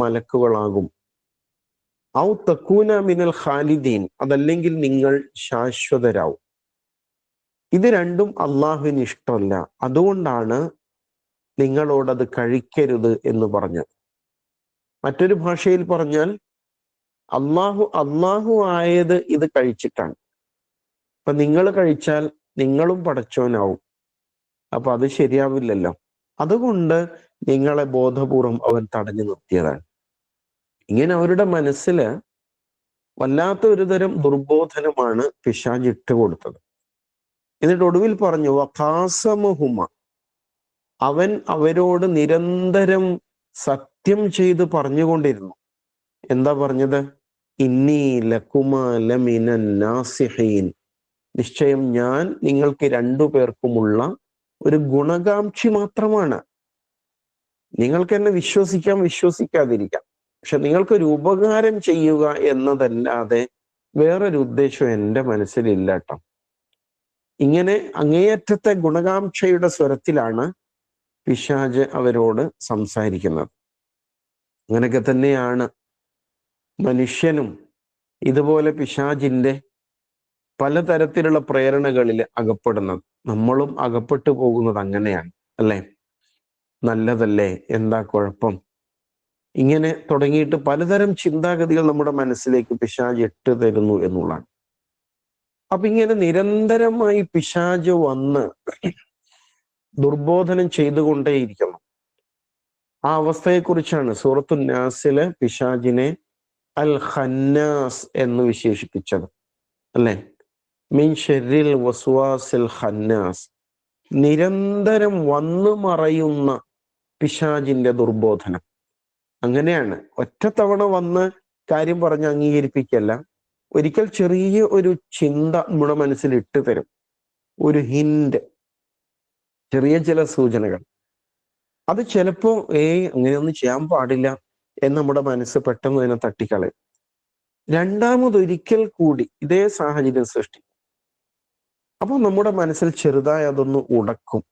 മലക്കുകളാകും. ഔ തക്കൂന മിനൽ ഖാലിദീൻ, അതല്ലെങ്കിൽ നിങ്ങൾ ശാശ്വതരാവും. ഇത് രണ്ടും അള്ളാഹുവിന് ഇഷ്ടമല്ല. അതുകൊണ്ടാണ് നിങ്ങളോടത് കഴിക്കരുത് എന്ന് പറഞ്ഞത്. മറ്റൊരു ഭാഷയിൽ പറഞ്ഞാൽ അള്ളാഹു ആയത് ഇത് കഴിച്ചിട്ടാണ്. അപ്പൊ നിങ്ങൾ കഴിച്ചാൽ നിങ്ങളും പടച്ചോനാവും. അപ്പൊ അത് ശരിയാവില്ലല്ലോ. അതുകൊണ്ട് നിങ്ങളെ ബോധപൂർവം അവൻ തടഞ്ഞു നിർത്തിയതാണ്. ഇങ്ങനെ അവരുടെ മനസ്സില് വല്ലാത്ത ഒരു തരം ദുർബോധനമാണ് പിശാച് ഇട്ട് കൊടുത്തത്. എന്നിട്ട് ഒടുവിൽ പറഞ്ഞു വഖാസമുഹുമ, അവൻ അവരോട് നിരന്തരം സത്യം ചെയ്ത് പറഞ്ഞുകൊണ്ടിരുന്നു. എന്താ പറഞ്ഞത്? ഇന്നി ലകുമാ ലമിനൻ നാസിഹീൻ, നിശ്ചയം ഞാൻ നിങ്ങൾക്ക് രണ്ടു പേർക്കുമുള്ള ഒരു ഗുണകാംക്ഷി മാത്രമാണ്. നിങ്ങൾക്ക് എന്നെ വിശ്വസിക്കാം, വിശ്വസിക്കാതിരിക്കാം, പക്ഷെ നിങ്ങൾക്കൊരു ഉപകാരം ചെയ്യുക എന്നതല്ലാതെ വേറൊരു ഉദ്ദേശം എൻ്റെ മനസ്സിലില്ല കേട്ടോ. ഇങ്ങനെ അങ്ങേയറ്റത്തെ ഗുണകാംക്ഷയുടെ സ്വരത്തിലാണ് പിശാച് അവരോട് സംസാരിക്കുന്നത്. അങ്ങനെയൊക്കെ തന്നെയാണ് മനുഷ്യനും ഇതുപോലെ പിശാചിന്റെ പലതരത്തിലുള്ള പ്രേരണകളിൽ അകപ്പെടുന്നത്. നമ്മളും അകപ്പെട്ടു പോകുന്നത് അങ്ങനെയാണ് അല്ലേ? നല്ലതല്ലേ, എന്താ കുഴപ്പം, ഇങ്ങനെ തുടങ്ങിയിട്ട് പലതരം ചിന്താഗതികൾ നമ്മുടെ മനസ്സിലേക്ക് പിശാച് ഇട്ട് തരുന്നു എന്നുള്ളതാണ്. അപ്പൊ ഇങ്ങനെ നിരന്തരമായി പിശാച് വന്ന് ദുർബോധനം ചെയ്തുകൊണ്ടേയിരിക്കുന്നു. ആ അവസ്ഥയെക്കുറിച്ചാണ് സൂറത്തു നാസിലെ പിശാചിനെ അൽ ഖന്നാസ് എന്ന് വിശേഷിപ്പിച്ചത് അല്ലെ? മിൻ ശർരിൽ വസ്വാസിൽ ഖന്നാസ്, നിരന്തരം വന്നു മറയുന്ന പിശാചിന്റെ ദുർബോധനം. അങ്ങനെയാണ്, ഒറ്റത്തവണ വന്ന് കാര്യം പറഞ്ഞ് അംഗീകരിപ്പിക്കല്ല. ഒരിക്കൽ ചെറിയ ഒരു ചിന്ത നമ്മുടെ മനസ്സിൽ ഇട്ട് തരും, ഒരു ഹിന്റ്, ചെറിയ ചില സൂചനകൾ. അത് ചിലപ്പോ അങ്ങനെയൊന്നും ചെയ്യാൻ പാടില്ല എന്ന് നമ്മുടെ മനസ്സ് പെട്ടെന്ന് തന്നെ തട്ടിക്കളയും. രണ്ടാമതൊരിക്കൽ കൂടി ഇതേ സാഹചര്യം സൃഷ്ടിക്കും. അപ്പൊ നമ്മുടെ മനസ്സിൽ ചെറുതായി അതൊന്ന് ഉടക്കും.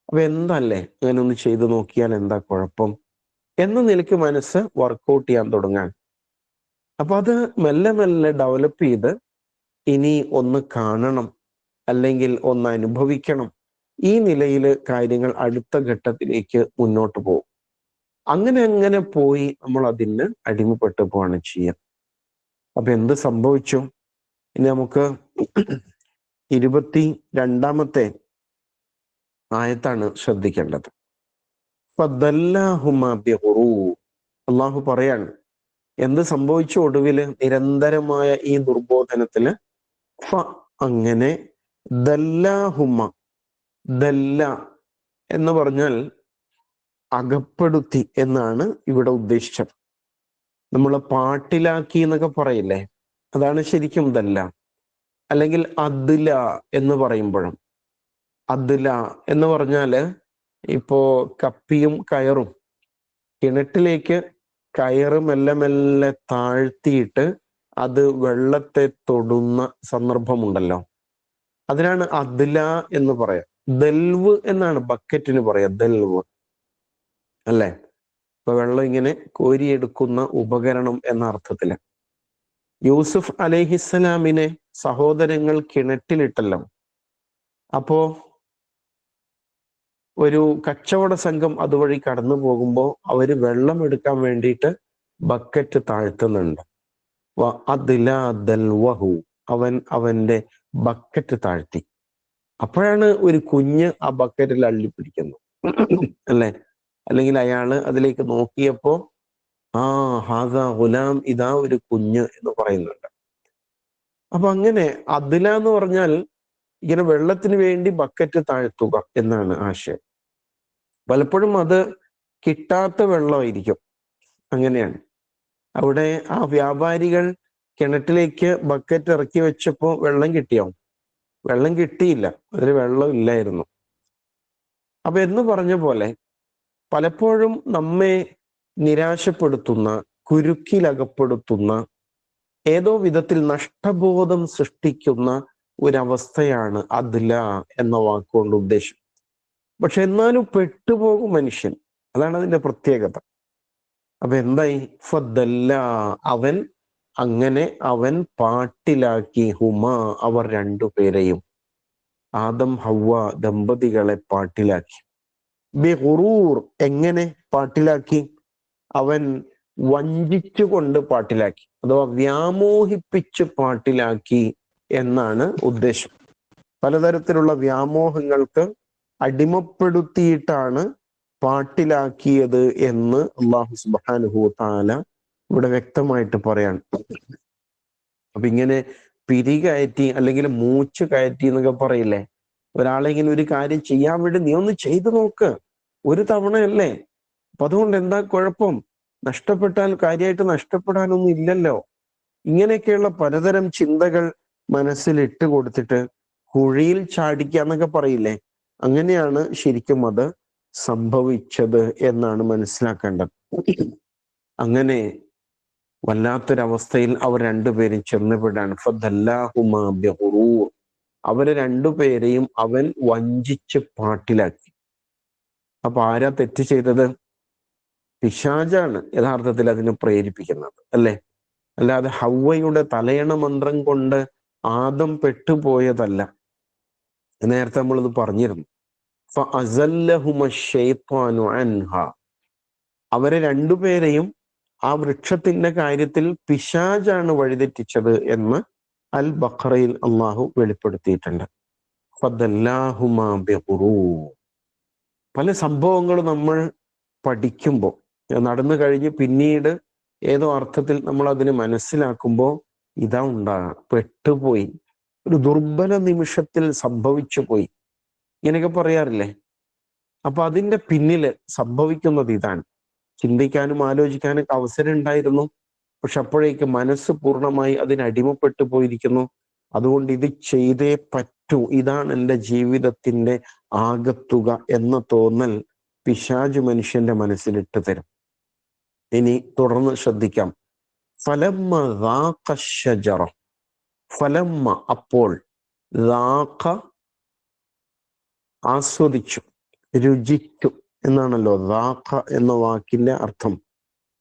അപ്പൊ എന്തല്ലേ, അങ്ങനെ ഒന്ന് ചെയ്തു നോക്കിയാൽ എന്താ കുഴപ്പം എന്ന നിലയ്ക്ക് മനസ്സ് വർക്കൗട്ട് ചെയ്യാൻ തുടങ്ങാൻ. അപ്പൊ അത് മെല്ലെ മെല്ലെ ഡെവലപ്പ് ചെയ്ത് ഇനി ഒന്ന് കാണണം, അല്ലെങ്കിൽ ഒന്ന് അനുഭവിക്കണം, ഈ നിലയിൽ കാര്യങ്ങൾ അടുത്ത ഘട്ടത്തിലേക്ക് മുന്നോട്ട് പോകും. അങ്ങനെ അങ്ങനെ പോയി നമ്മൾ അതിന് അടിമപ്പെട്ടു പോവാണ് ചെയ്യുക. അപ്പൊ എന്ത് സംഭവിച്ചു? ഇനി നമുക്ക് 22-ാമത്തെ ആയത്താണ് ശ്രദ്ധിക്കേണ്ടത്. അള്ളാഹു പറയാണ്, എന്ത് സംഭവിച്ചു ഒടുവില്? നിരന്തരമായ ഈ ദുർബോധനത്തില് അങ്ങനെ ദല്ലാഹുമ, ദല്ല എന്ന് പറഞ്ഞാൽ അകപ്പെടുത്തി എന്നാണ് ഇവിടെ ഉദ്ദേശിച്ചത്. നമ്മൾ പാട്ടിലാക്കി എന്നൊക്കെ പറയില്ലേ, അതാണ് ശരിക്കും ദല്ല. അല്ലെങ്കിൽ അദ്ല എന്ന് പറയുമ്പോഴും, അദ്ല എന്ന് പറഞ്ഞാല് ഇപ്പോ കപ്പിയും കയറും, കിണറ്റിലേക്ക് കയറ് മെല്ലെ മെല്ലെ താഴ്ത്തിയിട്ട് അത് വെള്ളത്തെ തൊടുന്ന സന്ദർഭമുണ്ടല്ലോ, അതിനാണ് അദ്ല എന്ന് പറയാം. ദൽവ് എന്നാണ് ബക്കറ്റിന് പറയാ, ദൽവ് അല്ലേ? ഇപ്പൊ വെള്ളം ഇങ്ങനെ കോരിയെടുക്കുന്ന ഉപകരണം എന്ന അർത്ഥത്തില്. യൂസുഫ് അലൈഹിസ്സലാമിനെ സഹോദരങ്ങൾ കിണറ്റിലിട്ടല്ലോ. അപ്പോ ഒരു കച്ചവട സംഘം അതുവഴി കടന്നു പോകുമ്പോൾ അവര് വെള്ളം എടുക്കാൻ വേണ്ടിയിട്ട് ബക്കറ്റ് താഴ്ത്തുന്നുണ്ട്. അവൻ അവന്റെ ബക്കറ്റ് താഴ്ത്തി. അപ്പോഴാണ് ഒരു കുഞ്ഞ് ആ ബക്കറ്റിൽ അള്ളിപ്പിടിക്കുന്നു അല്ലെ? അല്ലെങ്കിൽ അയാള് അതിലേക്ക് നോക്കിയപ്പോ ഹാദാ ഗുലാം, ഇതാ ഒരു കുഞ്ഞ് എന്ന് പറയുന്നുണ്ട്. അപ്പൊ അങ്ങനെ അദ്ല എന്ന് പറഞ്ഞാൽ ഇങ്ങനെ വെള്ളത്തിന് വേണ്ടി ബക്കറ്റ് താഴ്ത്തുക എന്നാണ് ആശയം. പലപ്പോഴും അത് കിട്ടാത്ത വെള്ളമായിരിക്കും. അങ്ങനെയാണ്. അവിടെ ആ വ്യാപാരികൾ കിണറ്റിലേക്ക് ബക്കറ്റ് ഇറക്കി വെച്ചപ്പോ വെള്ളം കിട്ടിയോ? വെള്ളം കിട്ടിയില്ല, അതിൽ വെള്ളം ഇല്ലായിരുന്നു. അപ്പൊ എന്ന് പറഞ്ഞ പോലെ പലപ്പോഴും നമ്മെ നിരാശപ്പെടുത്തുന്ന, കുരുക്കിലകപ്പെടുത്തുന്ന, ഏതോ വിധത്തിൽ നഷ്ടബോധം സൃഷ്ടിക്കുന്ന ഒരവസ്ഥയാണ് അദ്ല എന്ന വാക്കുകൊണ്ട് ഉദ്ദേശം. പക്ഷെ എന്നാലും പെട്ടുപോകും മനുഷ്യൻ, അതാണ് അതിന്റെ പ്രത്യേകത. അപ്പൊ എന്തായി? ഫദല്ല, അവൻ അങ്ങനെ അവൻ പാട്ടിലാക്കി ഹുമാ, അവർ രണ്ടുപേരെയും, ആദം ഹവ്വ ദമ്പതികളെ പാട്ടിലാക്കി. ബിഗുറൂർ, എങ്ങനെ പാട്ടിലാക്കി? അവൻ വഞ്ചിച്ചുകൊണ്ട് പാട്ടിലാക്കി, അഥവാ വ്യാമോഹിപ്പിച്ച് പാട്ടിലാക്കി എന്നാണ് ഉദ്ദേശം. പലതരത്തിലുള്ള വ്യാമോഹങ്ങൾക്ക് അടിമപ്പെടുത്തിയിട്ടാണ് പാട്ടിലാക്കിയത് എന്ന് അല്ലാഹു സുബ്ഹാനഹു വ തആല ഇവിടെ വ്യക്തമായിട്ട് പറയാണ്. അപ്പൊ ഇങ്ങനെ പിരികയറ്റി അല്ലെങ്കിൽ മൂച്ച് കയറ്റി എന്നൊക്കെ പറയില്ലേ, ഒരാളെ ഇങ്ങനെ ഒരു കാര്യം ചെയ്യാൻ വേണ്ടി നീ ഒന്ന് ചെയ്തു നോക്ക്, ഒരു തവണയല്ലേ, അപ്പൊ അതുകൊണ്ട് എന്താ കുഴപ്പം, നഷ്ടപ്പെട്ടാൽ കാര്യമായിട്ട് നഷ്ടപ്പെടാനൊന്നും ഇല്ലല്ലോ. ഇങ്ങനെയൊക്കെയുള്ള പലതരം ചിന്തകൾ മനസ്സിൽ ഇട്ട് കൊടുത്തിട്ട് കുഴിയിൽ ചാടിക്കുക എന്നൊക്കെ പറയില്ലേ, അങ്ങനെയാണ് ശരിക്കും അത് സംഭവിച്ചത് എന്നാണ് മനസ്സിലാക്കേണ്ടത്. അങ്ങനെ വല്ലാത്തൊരവസ്ഥയിൽ അവർ രണ്ടുപേരും ചെന്നുപെടാൻ. ഫദല്ലാഹുമാ ബിഗുറൂർ, അവരെ രണ്ടുപേരെയും അവൻ വഞ്ചിച്ച് പാട്ടിലാക്കി. അപ്പൊ ആരാ തെറ്റ് ചെയ്തത്? പിശാചാണ് യഥാർത്ഥത്തിൽ അതിനെ പ്രേരിപ്പിക്കുന്നത്, അല്ലെ? അല്ലാതെ ഹവ്വയുടെ തലയണ മന്ത്രം കൊണ്ട് ആദം പെട്ടുപോയതല്ല. നേരത്തെ നമ്മളിത് പറഞ്ഞിരുന്നു. ഫഅസല്ലഹുമ ശൈത്വാനു അൻഹാ, അവരെ രണ്ടുപേരെയും ആ വൃക്ഷത്തിന്റെ കാര്യത്തിൽ പിശാചാണ് വഴിതെറ്റിച്ചത് എന്ന് അൽ ബഖറയിൽ അള്ളാഹു വെളിപ്പെടുത്തിയിട്ടുണ്ട്. ഫദല്ലാഹുമാ ബിഗുറൂർ. പല സംഭവങ്ങളും നമ്മൾ പഠിക്കുമ്പോൾ, നടന്നു കഴിഞ്ഞ് പിന്നീട് ഏതോ അർത്ഥത്തിൽ നമ്മൾ അതിന് മനസ്സിലാക്കുമ്പോൾ ഇതാ ഉണ്ടാകാം, പെട്ടുപോയി, ഒരു ദുർബല നിമിഷത്തിൽ സംഭവിച്ചു പോയി, ഇങ്ങനെയൊക്കെ പറയാറില്ലേ. അപ്പൊ അതിന്റെ പിന്നില് സംഭവിക്കുന്നത് ഇതാണ്. ചിന്തിക്കാനും ആലോചിക്കാനും അവസരം ഉണ്ടായിരുന്നു, പക്ഷെ അപ്പോഴേക്ക് മനസ്സ് പൂർണ്ണമായി അതിനടിമപ്പെട്ടു പോയിരിക്കുന്നു. അതുകൊണ്ട് ഇത് ചെയ്തേ പറ്റൂ, ഇതാണ് എൻ്റെ ജീവിതത്തിന്റെ ആകത്തുക എന്ന തോന്നൽ പിശാച് മനുഷ്യന്റെ മനസ്സിലിട്ട് തരും. ഇനി തുടർന്ന് ശ്രദ്ധിക്കാം. ഫലമ്മ ദാഖ ശജറ, ഫലമ്മ അപ്പോൾ, ദാഖ ആസ്വദിച്ചു, രുചിച്ചു എന്നാണല്ലോ ദാഖ എന്ന വാക്കിന്റെ അർത്ഥം.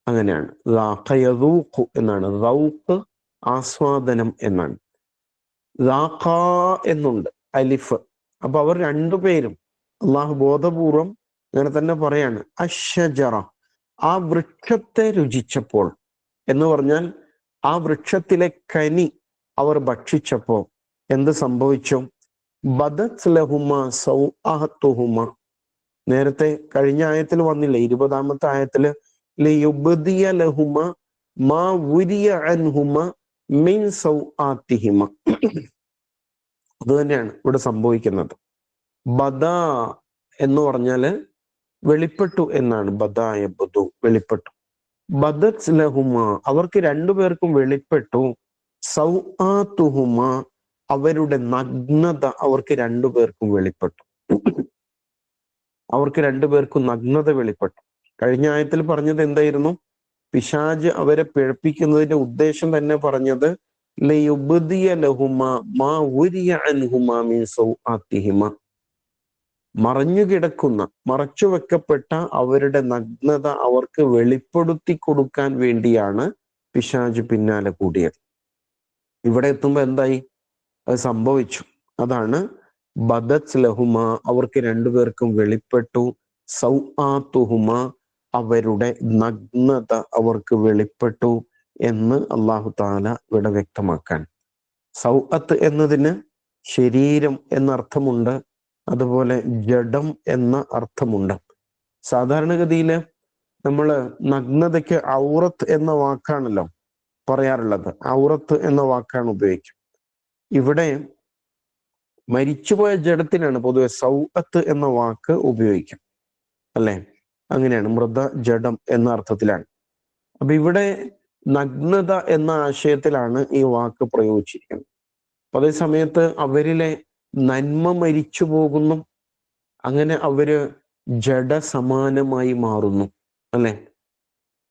അങ്ങനെയാണ്, ദാഖ യദൂഖു എന്നാണ്, ദൗഖ് ആസ്വാദനം എന്നാണ്. ദാഖ എന്നുണ്ട് അലിഫ്. അപ്പൊ അവർ രണ്ടുപേരും, അള്ളാഹു ബോധപൂർവം അങ്ങനെ തന്നെ പറയാണ്, അശ്ശജറ, ആ വൃക്ഷത്തെ രുചിച്ചപ്പോൾ എന്ന് പറഞ്ഞാൽ ആ വൃക്ഷത്തിലെ കനി അവർ ഭക്ഷിച്ചപ്പോ എന്ത് സംഭവിച്ചു? ബദത് ലഹുമ സൗഅത്തുഹുമ, നേരത്തെ കഴിഞ്ഞ ആയത്തിൽ വന്നില്ലേ, 20-ാമത്തെ ആയത്തില് ലിയുബ്ദിയ ലഹുമ മാ ഉരിയ അൻഹുമ മിൻ സൗആത്തിഹിമ, അത് തന്നെയാണ് ഇവിടെ സംഭവിക്കുന്നത്. ബദാ എന്ന് പറഞ്ഞാല് വെളിപ്പെട്ടു എന്നാണ്, ബദായ ബദു, വെളിപ്പെട്ടു. ബദത് ലഹുമ, അവർക്ക് രണ്ടുപേർക്കും വെളിപ്പെട്ടു, സൗആത്തുഹുമ, അവരുടെ നഗ്നത അവർക്ക് രണ്ടുപേർക്കും വെളിപ്പെട്ടു. അവർക്ക് രണ്ടുപേർക്കും നഗ്നത വെളിപ്പെട്ടു. കഴിഞ്ഞ ആയത്തിൽ പറഞ്ഞത് എന്തായിരുന്നു? പിശാജ് അവരെ പിഴപ്പിക്കുന്നതിന്റെ ഉദ്ദേശം തന്നെ പറഞ്ഞത് ലയുബ്ദിയ ലഹുമ മാ ഉരിയ അൻഹുമ മിൻ സൗആത്തിഹിമ, മറഞ്ഞു കിടക്കുന്ന, മറച്ചു വെക്കപ്പെട്ട അവരുടെ നഗ്നത അവർക്ക് വെളിപ്പെടുത്തി കൊടുക്കാൻ വേണ്ടിയാണ് പിശാജ് പിന്നാലെ കൂടിയത്. ഇവിടെ എത്തുമ്പോ എന്തായി? അത് സംഭവിച്ചു. അതാണ് ബദത് ലഹുമ, അവർക്ക് രണ്ടുപേർക്കും വെളിപ്പെട്ടു, സൗആത്തുഹുമ, അവരുടെ നഗ്നത അവർക്ക് വെളിപ്പെട്ടു എന്ന് അല്ലാഹു തആല ഇവിടെ വ്യക്തമാക്കാൻ. സൗഅത്ത് എന്നതിന് ശരീരം എന്നർത്ഥമുണ്ട്, അതുപോലെ ജഡം എന്ന അർത്ഥമുണ്ട്. സാധാരണഗതിയിൽ നമ്മൾ നഗ്നതയ്ക്ക് ഔറത്ത് എന്ന വാക്കാണല്ലോ പറയാറുള്ളത്, ഔറത്ത് എന്ന വാക്കാണ് ഉപയോഗിക്കുക. ഇവിടെ മരിച്ചുപോയ ജഡത്തിനാണ് പൊതുവെ സൗഅത്ത് എന്ന വാക്ക് ഉപയോഗിക്കുക, അല്ലെ? അങ്ങനെയാണ്, മൃത ജഡം എന്ന അർത്ഥത്തിലാണ്. അപ്പൊ ഇവിടെ നഗ്നത എന്ന ആശയത്തിലാണ് ഈ വാക്ക് പ്രയോഗിച്ചിരിക്കുന്നത്. അപ്പൊ അതേ സമയത്ത് അവരിലെ നന്മ മരിച്ചു പോകുന്നു, അങ്ങനെ അവര് ജഡസമാനമായി മാറുന്നു, അല്ലെ?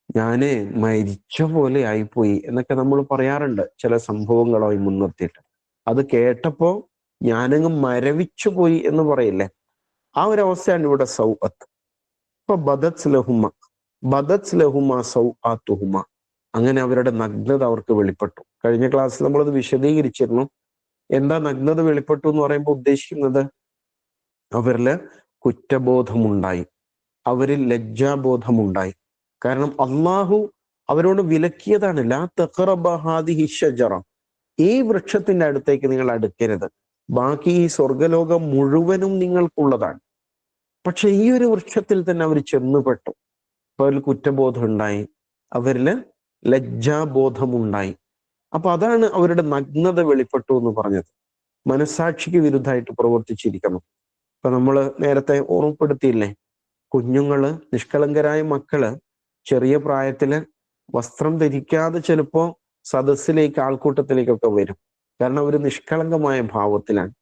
ഞാന് മരിച്ച പോലെ ആയിപ്പോയി എന്നൊക്കെ നമ്മൾ പറയാറുണ്ട് ചില സംഭവങ്ങളായി മുൻനിർത്തിയിട്ട്. അത് കേട്ടപ്പോ ഞാനങ്ങ് മരവിച്ചു പോയി എന്ന് പറയില്ലേ, ആ ഒരു അവസ്ഥയാണ് ഇവിടെ സൗഅത്ത്. ഇപ്പൊ ബദത് ലഹുമ, ബദത് ലഹുമ സൗആത്തുഹുമ, അങ്ങനെ അവരുടെ നഗ്നത അവർക്ക് വെളിപ്പെട്ടു. കഴിഞ്ഞ ക്ലാസ്സിൽ നമ്മളത് വിശദീകരിച്ചിരുന്നു. എന്താ നഗ്നത വെളിപ്പെട്ടു എന്ന് പറയുമ്പോൾ ഉദ്ദേശിക്കുന്നത്? അവരില് കുറ്റബോധമുണ്ടായി, അവരിൽ ലജ്ജാബോധമുണ്ടായി. കാരണം അള്ളാഹു അവരോട് വിലക്കിയതാണ്, ലാ തഖറബ ഹാദിഹി ഷജറ, ഈ വൃക്ഷത്തിന്റെ അടുത്തേക്ക് നിങ്ങൾ അടുക്കരുത്, ബാക്കി ഈ സ്വർഗലോകം മുഴുവനും നിങ്ങൾക്കുള്ളതാണ്. പക്ഷെ ഈ ഒരു വൃക്ഷത്തിൽ തന്നെ അവർ ചെന്നുപെട്ടു. അപ്പൊ അവരിൽ കുറ്റബോധം ഉണ്ടായി, അവരില് ലജ്ജാബോധമുണ്ടായി. അപ്പൊ അതാണ് അവരുടെ നഗ്നത വെളിപ്പെട്ടു എന്ന് പറഞ്ഞത്. മനസാക്ഷിക്ക് വിരുദ്ധമായിട്ട് പ്രവർത്തിച്ചിരിക്കണം. ഇപ്പൊ നമ്മള് നേരത്തെ ഓർമ്മപ്പെടുത്തിയില്ലേ, കുഞ്ഞുങ്ങള്, നിഷ്കളങ്കരായ മക്കള് ചെറിയ പ്രായത്തില് വസ്ത്രം ധരിക്കാതെ ചിലപ്പോ സദസ്സിലേക്ക്, ആൾക്കൂട്ടത്തിലേക്കൊക്കെ വരും. കാരണം അവർ നിഷ്കളങ്കമായ ഭാവത്തിലാണ്.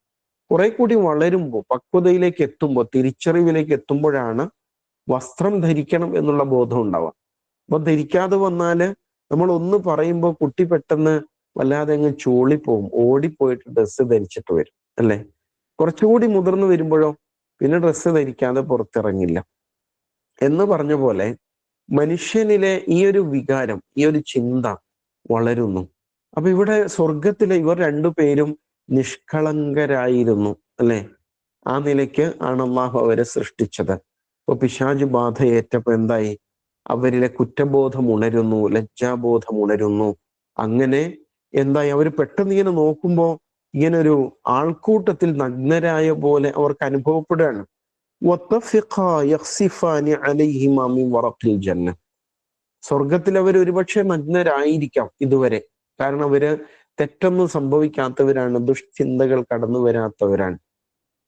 കുറെ കൂടി വളരുമ്പോൾ, പക്വതയിലേക്ക് എത്തുമ്പോൾ, തിരിച്ചറിവിലേക്ക് എത്തുമ്പോഴാണ് വസ്ത്രം ധരിക്കണം എന്നുള്ള ബോധം ഉണ്ടാവുക. അപ്പൊ ധരിക്കാതെ വന്നാല് നമ്മൾ ഒന്ന് പറയുമ്പോൾ കുട്ടി പെട്ടെന്ന് വല്ലാതെ അങ്ങ് ചൂളിപ്പോവും, ഓടിപ്പോയിട്ട് ഡ്രസ്സ് ധരിച്ചിട്ട് വരും, അല്ലെ? കുറച്ചുകൂടി മുതിർന്നു വരുമ്പോഴോ പിന്നെ ഡ്രസ്സ് ധരിക്കാതെ പുറത്തിറങ്ങില്ല. എന്ന് പറഞ്ഞ പോലെ മനുഷ്യനിലെ ഈ ഒരു വികാരം, ഈ ഒരു ചിന്ത വളരുന്നു. അപ്പൊ ഇവിടെ സ്വർഗത്തിലെ ഇവർ രണ്ടുപേരും നിഷ്കളങ്കരായിരുന്നു, അല്ലെ? ആ നിലയ്ക്ക് ആണ് അള്ളാഹു അവരെ സൃഷ്ടിച്ചത്. അപ്പൊ പിശാച് ബാധ ഏറ്റപ്പോ എന്തായി? അവരിലെ കുറ്റബോധം ഉണരുന്നു, ലജ്ജാബോധം ഉണരുന്നു. അങ്ങനെ എന്തായി? അവർ പെട്ടെന്ന് ഇങ്ങനെ നോക്കുമ്പോ ഇങ്ങനെ ഒരു ആൾക്കൂട്ടത്തിൽ നഗ്നരായ പോലെ അവർക്ക് അനുഭവപ്പെടുകയാണ്. സ്വർഗത്തിൽ അവർ ഒരുപക്ഷെ നഗ്നരായിരിക്കാം ഇതുവരെ. കാരണം അവര് തെറ്റൊന്നും സംഭവിക്കാത്തവരാണ്, ദുഷ്ചിന്തകൾ കടന്നു വരാത്തവരാണ്.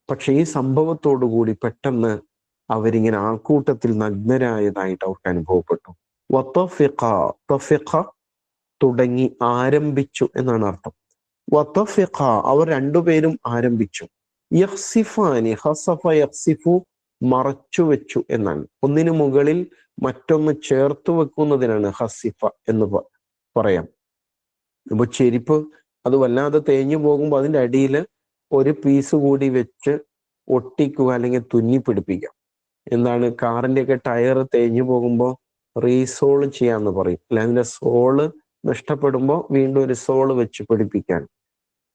പക്ഷെ ഈ സംഭവത്തോടുകൂടി പെട്ടെന്ന് അവരിങ്ങനെ ആൾക്കൂട്ടത്തിൽ നഗ്നരായതായിട്ട് അവർക്ക് അനുഭവപ്പെട്ടു. തുടങ്ങി, ആരംഭിച്ചു എന്നാണ് അർത്ഥം. അവർ രണ്ടുപേരും ആരംഭിച്ചു. യഖ്സിഫാനി, ഹസഫ യഖ്സിഫു, മറച്ചു വെച്ചു എന്നാണ്. ഒന്നിനു മുകളിൽ മറ്റൊന്ന് ചേർത്ത് വെക്കുന്നതിനാണ് ഹസിഫ എന്ന് പറയാം. അപ്പൊ ചെരുപ്പ് അത് വല്ലാതെ തേഞ്ഞു പോകുമ്പോൾ അതിൻ്റെ അടിയിൽ ഒരു പീസ് കൂടി വെച്ച് ഒട്ടിക്കുക, അല്ലെങ്കിൽ തുന്നി പിടിപ്പിക്കാം. എന്താണ്? കാറിൻ്റെയൊക്കെ ടയർ തേഞ്ഞു പോകുമ്പോൾ റീസോൾ ചെയ്യാന്ന് പറയും, അല്ലെ? അതിന്റെ സോള് നഷ്ടപ്പെടുമ്പോൾ വീണ്ടും ഒരു സോള് വെച്ച് പിടിപ്പിക്കാൻ.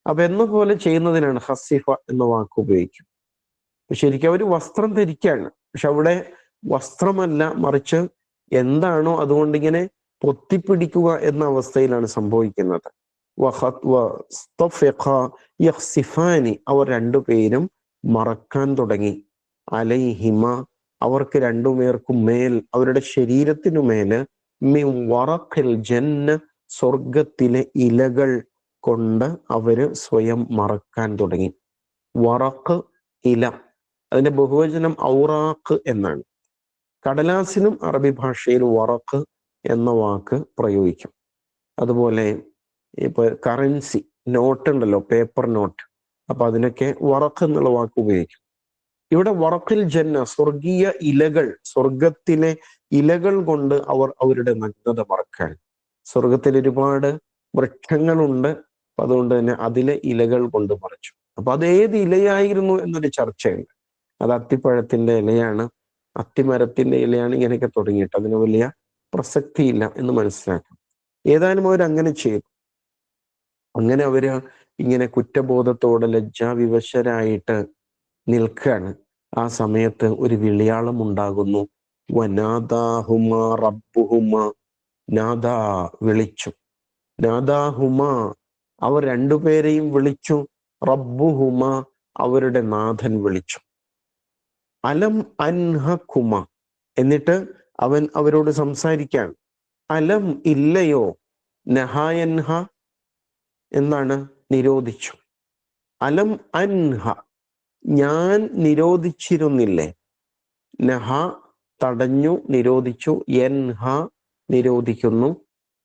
അപ്പൊ എന്ന പോലെ ചെയ്യുന്നതിനാണ് ഹസിഫ എന്ന വാക്ക് ഉപയോഗിക്കും. ശരിക്കും അവർ വസ്ത്രം ധരിക്കാണ്, പക്ഷെ അവിടെ വസ്ത്രമല്ല, മറിച്ച് എന്താണോ അതുകൊണ്ടിങ്ങനെ പൊത്തിപ്പിടിക്കുക എന്ന അവസ്ഥയിലാണ് സംഭവിക്കുന്നത്. അവർ രണ്ടുപേരും മറക്കാൻ തുടങ്ങി. അലൈഹിമ, അവർക്ക് രണ്ടുപേർക്കും മേൽ, അവരുടെ ശരീരത്തിനു മേല്, മിൻ വറഖിൽ ജന്ന, സ്വർഗത്തിലെ ഇലകൾ കൊണ്ട് അവര് സ്വയം മറക്കാൻ തുടങ്ങി. വറഖ്, ഇല. അതിന്റെ ബഹുവചനം ഔറാഖ് എന്നാണ്. കടലാസിനും അറബി ഭാഷയിൽ വറഖ് എന്ന വാക്ക് പ്രയോഗിക്കും. അതുപോലെ ഇപ്പൊ കറൻസി, നോട്ട് ഉണ്ടല്ലോ, പേപ്പർ നോട്ട്, അപ്പൊ അതിനൊക്കെ വറഖ് എന്നുള്ള വാക്ക് ഉപയോഗിക്കും. ഇവിടെ വറഖിൽ ജന്ന, സ്വർഗീയ ഇലകൾ, സ്വർഗത്തിലെ ഇലകൾ കൊണ്ട് അവർ അവരുടെ നഗ്നത മറക്കാൻ. സ്വർഗത്തിൽ ഒരുപാട് വൃക്ഷങ്ങളുണ്ട്, അതുകൊണ്ട് തന്നെ അതിലെ ഇലകൾ കൊണ്ട് മറച്ചു. അപ്പൊ അത് ഏത് ഇലയായിരുന്നു എന്നൊരു ചർച്ചയുണ്ട്. അത് അത്തിപ്പഴത്തിന്റെ ഇലയാണ്, അത്തിമരത്തിന്റെ ഇലയാണ്, ഇങ്ങനെയൊക്കെ തുടങ്ങിയിട്ട് അതിന് വലിയ പ്രസക്തിയില്ല എന്ന് മനസ്സിലാക്കാം. ഏതായാലും അവരങ്ങനെ ചെയ്തു. അങ്ങനെ അവര് ഇങ്ങനെ കുറ്റബോധത്തോടെ ലജ്ജാവിവശരായിട്ട് നിൽക്കുകയാണ്. ആ സമയത്ത് ഒരു വിളിയാളം ഉണ്ടാകുന്നു. വനാദാഹുമ റബ്ബുഹുമ, നാദാ, വിളിച്ചു. നാദാഹുമ, അവർ രണ്ടുപേരെയും വിളിച്ചു. റബ്ബുഹുമ, അവരുടെ നാഥൻ വിളിച്ചു. അലം അൻഹകുമ, എന്നിട്ട് അവൻ അവരോട് സംസാരിക്കാൻ. അലം, ഇല്ലയോ, നഹായൻഹ, എന്താണ്? നിരോധിച്ചു. അലം അൻഹ, ഞാൻ നിരോധിച്ചിരുന്നില്ലേ. നഹ, തടഞ്ഞു, നിരോധിച്ചു. യൻഹ, നിരോധിക്കുന്നു.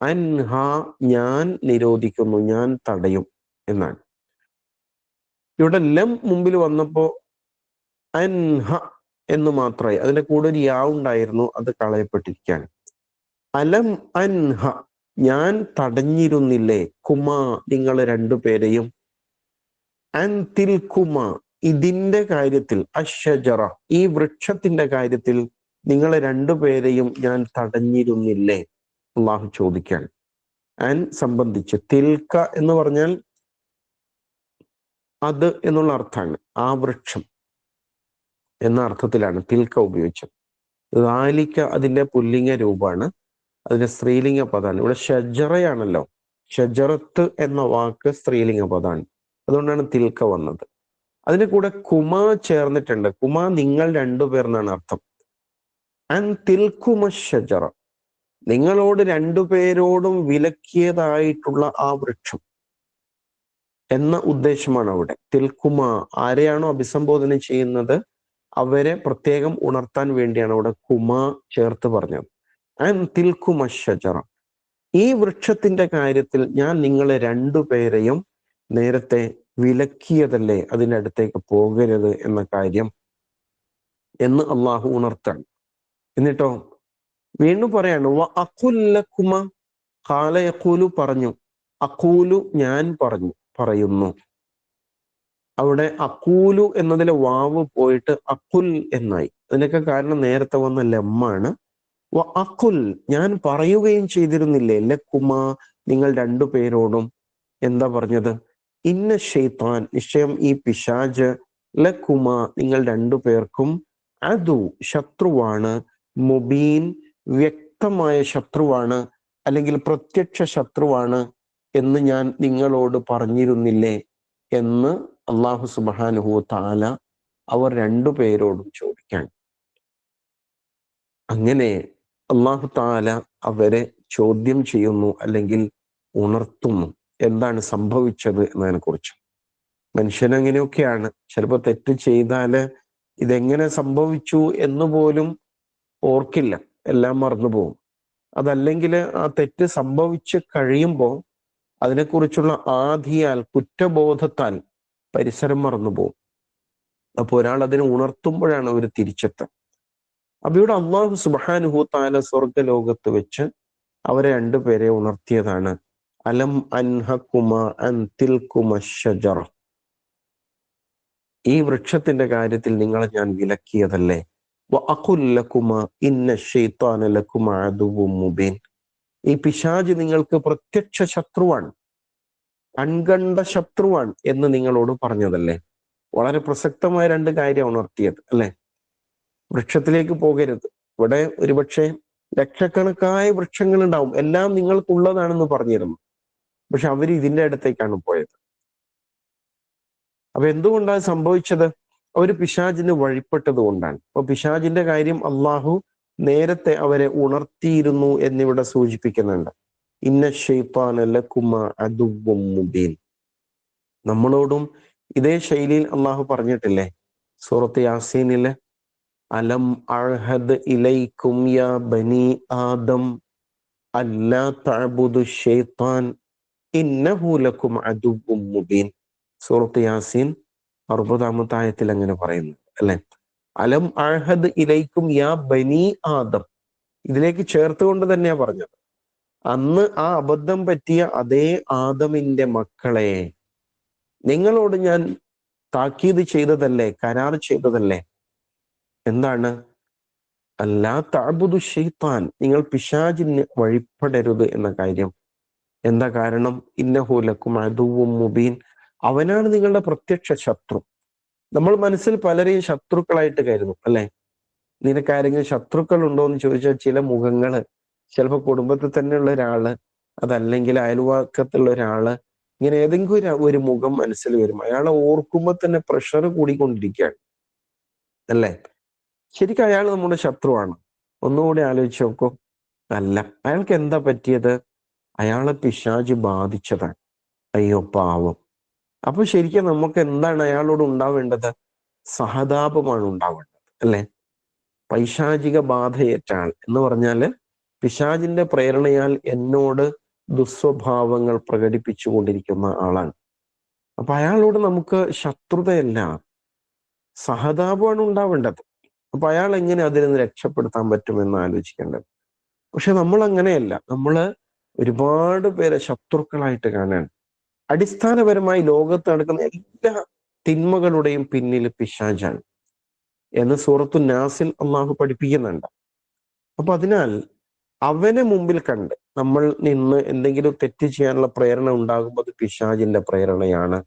അൻഹ, ഞാൻ നിരോധിക്കുന്നു, ഞാൻ തടയും എന്നാണ്. ഇവിടെ ലം മുമ്പിൽ വന്നപ്പോ അൻഹ എന്ന് മാത്രമായി, അതിന്റെ കൂടെ ഒരു യാ ഉണ്ടായിരുന്നു, അത് കളയപ്പെട്ടിരിക്കുകയാണ്. അലം അൻഹ, ഞാൻ തടഞ്ഞിരുന്നില്ലേ, കുമാ, നിങ്ങൾ രണ്ടുപേരെയും, അൻതിൽ കുമാ, ഇതിന്റെ കാര്യത്തിൽ, അഷജറ, ഈ വൃക്ഷത്തിന്റെ കാര്യത്തിൽ, നിങ്ങളെ രണ്ടുപേരെയും ഞാൻ തടഞ്ഞിരുന്നില്ലേ? അള്ളാഹു ചോദിക്കാൻ. അൻ സംബന്ധിച്ച്, തിൽക്ക എന്ന് പറഞ്ഞാൽ അത് എന്നുള്ള അർത്ഥമാണ്. ആ വൃക്ഷം എന്ന അർത്ഥത്തിലാണ് തിൽക്ക ഉപയോഗിച്ചത്. റാലിക്ക അതിന്റെ പുല്ലിംഗ രൂപമാണ്, അതിന്റെ സ്ത്രീലിംഗ പദമാണ്. ഇവിടെ ഷജറയാണല്ലോ, ഷജറത്ത് എന്ന വാക്ക് സ്ത്രീലിംഗ പദമാണ്, അതുകൊണ്ടാണ് തിൽക്ക വന്നത്. അതിന്റെ കൂടെ കുമ ചേർന്നിട്ടുണ്ട്. കുമ നിങ്ങൾ രണ്ടുപേർ എന്നാണ് അർത്ഥം. അൻ തിൽക്കുമ ഷജറ, നിങ്ങളോട് രണ്ടുപേരോടും വിലക്കിയതായിട്ടുള്ള ആ വൃക്ഷം എന്ന ഉദ്ദേശമാണ് അവിടെ. തിൽക്കുമ ആരെയാണോ അഭിസംബോധന ചെയ്യുന്നത് അവരെ പ്രത്യേകം ഉണർത്താൻ വേണ്ടിയാണ് അവിടെ കുമ ചേർത്ത് പറഞ്ഞത്. അൻ തിൽക്കുമ ഷജറ, ഈ വൃക്ഷത്തിന്റെ കാര്യത്തിൽ ഞാൻ നിങ്ങളെ രണ്ടുപേരെയും നേരത്തെ വിലക്കിയതല്ലേ, അതിൻ്റെ അടുത്തേക്ക് പോകരുത് എന്ന കാര്യം എന്ന് അള്ളാഹു ഉണർത്താണ്. എന്നിട്ടോ വീണ്ടും പറയാണ്, വ അഖുല്ലകുമ ഖാല യഖൂലു, പറഞ്ഞു. അഖൂലു ഞാൻ പറയുന്നു. അവിടെ അഖൂലു എന്നതിലെ വാവ് പോയിട്ട് അഖുൽ എന്നായി. അതിനൊക്കെ കാരണം നേരത്തെ വന്ന ലമ്മാണ്. വ അഖുൽ, ഞാൻ പറയുകയും ചെയ്തിരുന്നില്ലേ, ലക്കുമ നിങ്ങൾ രണ്ടുപേരോടും. എന്താ പറഞ്ഞത്? ഇന്ന ഷൈത്താൻ, നിശ്ചയം ഈ പിശാജ്, ലക്കുമ നിങ്ങൾ രണ്ടുപേർക്കും, അദു ശത്രുവാണ്, മുബീൻ വ്യക്തമായ ശത്രുവാണ്, അല്ലെങ്കിൽ പ്രത്യക്ഷ ശത്രുവാണ് എന്ന് ഞാൻ നിങ്ങളോട് പറഞ്ഞിരുന്നില്ലേ എന്ന് അള്ളാഹു സുബ്ഹാനഹു തആല അവർ രണ്ടുപേരോടും ചോദിക്കാൻ. അങ്ങനെ അള്ളാഹു തആല അവരെ ചോദ്യം ചെയ്യുന്നു, അല്ലെങ്കിൽ ഉണർത്തുന്നു. എന്താണ് സംഭവിച്ചത് എന്നതിനെ കുറിച്ച്. മനുഷ്യൻ അങ്ങനെയൊക്കെയാണ്, ചിലപ്പോൾ തെറ്റ് ചെയ്താല് ഇതെങ്ങനെ സംഭവിച്ചു എന്ന് പോലും ഓർക്കില്ല, എല്ലാം മറന്നുപോകും. അതല്ലെങ്കിൽ ആ തെറ്റ് സംഭവിച്ച് കഴിയുമ്പോൾ അതിനെക്കുറിച്ചുള്ള ആധിയാൽ, കുറ്റബോധത്താൽ പരിസരം മറന്നുപോകും. അപ്പൊ ഒരാൾ അതിനെ ഉണർത്തുമ്പോഴാണ് അവർ തിരിച്ചെത്തുക. അപ്പൊ ഇവിടെ അള്ളാഹു സുബ്ഹാനഹു തആല സ്വർഗലോകത്ത് വെച്ച് അവരെ രണ്ടുപേരെ ഉണർത്തിയതാണ്. അലം അൻഹകുമ അൻ തിൽകുമ ഷജറ, ഈ വൃക്ഷത്തിന്റെ കാര്യത്തിൽ നിങ്ങളെ ഞാൻ വിലക്കിയതല്ലേ. വ അഖുൽ ലകുമ ഇന്ന ശൈത്താന ലകുമ അദുവ്വും മുബീൻ, ഈ പിശാച് നിങ്ങൾക്ക് പ്രത്യക്ഷ ശത്രുവാണ്, കൺകണ്ട ശത്രുവാണ് എന്ന് നിങ്ങളോട് പറഞ്ഞതല്ലേ. വളരെ പ്രസക്തമായ രണ്ട് കാര്യം ഉണർത്തിയത് അല്ലെ. വൃക്ഷത്തിലേക്ക് പോകരുത്. ഇവിടെ ഒരുപക്ഷെ ലക്ഷക്കണക്കായ വൃക്ഷങ്ങൾ ഉണ്ടാവും, എല്ലാം നിങ്ങൾക്കുള്ളതാണെന്ന് പറഞ്ഞിരുന്നു. പക്ഷെ അവര് ഇതിന്റെ അടുത്തേക്കാണ് പോയത്. അപ്പൊ എന്തുകൊണ്ടാണ് സംഭവിച്ചത്? അവര് പിശാചിന് വഴിപ്പെട്ടത് കൊണ്ടാണ്. അപ്പൊ പിശാചിന്റെ കാര്യം അള്ളാഹു നേരത്തെ അവരെ ഉണർത്തിയിരുന്നു എന്നിവിടെ സൂചിപ്പിക്കുന്നുണ്ട്. ഇന്ന ശൈത്താന ലകുമ അദുവ്വും മുബീൻ. നമ്മളോടും ഇതേ ശൈലിയിൽ അള്ളാഹു പറഞ്ഞിട്ടില്ലേ സൂറത്ത് യാസീനിലെ, അലം അഅ്ഹദ് ഇലൈക്കും യാ ബനി ആദം അല്ലാ തഅബുദു ശൈത്താൻ ഇന്നഹു ലകും അദുവ്വും മുബീൻ. സൂറത്ത് യാസീൻ 60-ാമത്തെ ആയത്തിൽ അങ്ങനെ പറയുന്നു അല്ലെ. അലം അഅ്ഹദ് ഇലൈക്കും യാ ബനി ആദം, ഇതിലേക്ക് ചേർത്തുകൊണ്ട് തന്നെയാ പറഞ്ഞത്. അന്ന് ആ അബദ്ധം പറ്റിയ അതേ ആദമിന്റെ മക്കളെ നിങ്ങളോട് ഞാൻ താക്കീത് ചെയ്തതല്ലേ, കരാർ ചെയ്തതല്ലേ. എന്താണ്? അല്ലാ തഅബുദു ശൈത്താൻ, നിങ്ങൾ പിശാചിന് വഴിപ്പെടരുത് എന്ന കാര്യം. എന്താ കാരണം? ഇന്നഹു ലകും അദുവ്വും മുബീൻ, അവനാണ് നിങ്ങളുടെ പ്രത്യക്ഷ ശത്രു. നമ്മൾ മനസ്സിൽ പലരെയും ശത്രുക്കളായിട്ട് കരുതും അല്ലെ. നിനക്കാരെങ്കിലും ശത്രുക്കൾ ഉണ്ടോ എന്ന് ചോദിച്ചാൽ ചില മുഖങ്ങള്, ചിലപ്പോൾ കുടുംബത്തിൽ തന്നെയുള്ള ഒരാള്, അതല്ലെങ്കിൽ അയൽവാക്കത്തുള്ള ഒരാള്, ഇങ്ങനെ ഏതെങ്കിലും ഒരു മുഖം മനസ്സിൽ വരും. അയാളെ ഓർക്കുമ്പോൾ തന്നെ പ്രഷർ കൂടിക്കൊണ്ടിരിക്കുകയാണ് അല്ലേ. ശരിക്കും അയാൾ നമ്മുടെ ശത്രുവാണ്? ഒന്നുകൂടി ആലോചിച്ച് നോക്കൂ. അല്ല. അയാൾക്ക് എന്താ പറ്റിയത്? അയാളെ പിശാച് ബാധിച്ചതാണ്. അയ്യോ പാവം. അപ്പൊ ശരിക്കും നമുക്ക് എന്താണ് അയാളോട് ഉണ്ടാവേണ്ടത്? സഹതാപമാണ് ഉണ്ടാവേണ്ടത് അല്ലെ. പൈശാചിക ബാധയേറ്റ ആൾ എന്ന് പറഞ്ഞാല് പിശാചിന്റെ പ്രേരണയാൽ എന്നോട് ദുസ്വഭാവങ്ങൾ പ്രകടിപ്പിച്ചു കൊണ്ടിരിക്കുന്ന ആളാണ്. അപ്പൊ അയാളോട് നമുക്ക് ശത്രുതയല്ല, സഹതാപമാണ് ഉണ്ടാവേണ്ടത്. അപ്പൊ അയാൾ എങ്ങനെ അതിൽ നിന്ന് രക്ഷപ്പെടുത്താൻ പറ്റുമെന്ന് ആലോചിക്കേണ്ടത്. പക്ഷെ നമ്മൾ അങ്ങനെയല്ല. നമ്മള് ഒരുപാട് പേരെ ശത്രുക്കളായിട്ട് കാണാൻ. അടിസ്ഥാനപരമായി ലോകത്ത് നടക്കുന്ന എല്ലാ തിന്മകളുടെയും പിന്നിൽ പിശാചാണ്. എന്ന് സൂറത്തു നാസിൽ അള്ളാഹു പഠിപ്പിക്കുന്നുണ്ട്. അപ്പൊ അതിനാൽ അവനെ മുമ്പിൽ കണ്ട് നമ്മൾ നിന്ന് എന്തെങ്കിലും തെറ്റ് ചെയ്യാനുള്ള പ്രേരണ ഉണ്ടാകുമ്പോൾ അത് പിശാചിന്റെ പ്രേരണയാണ്.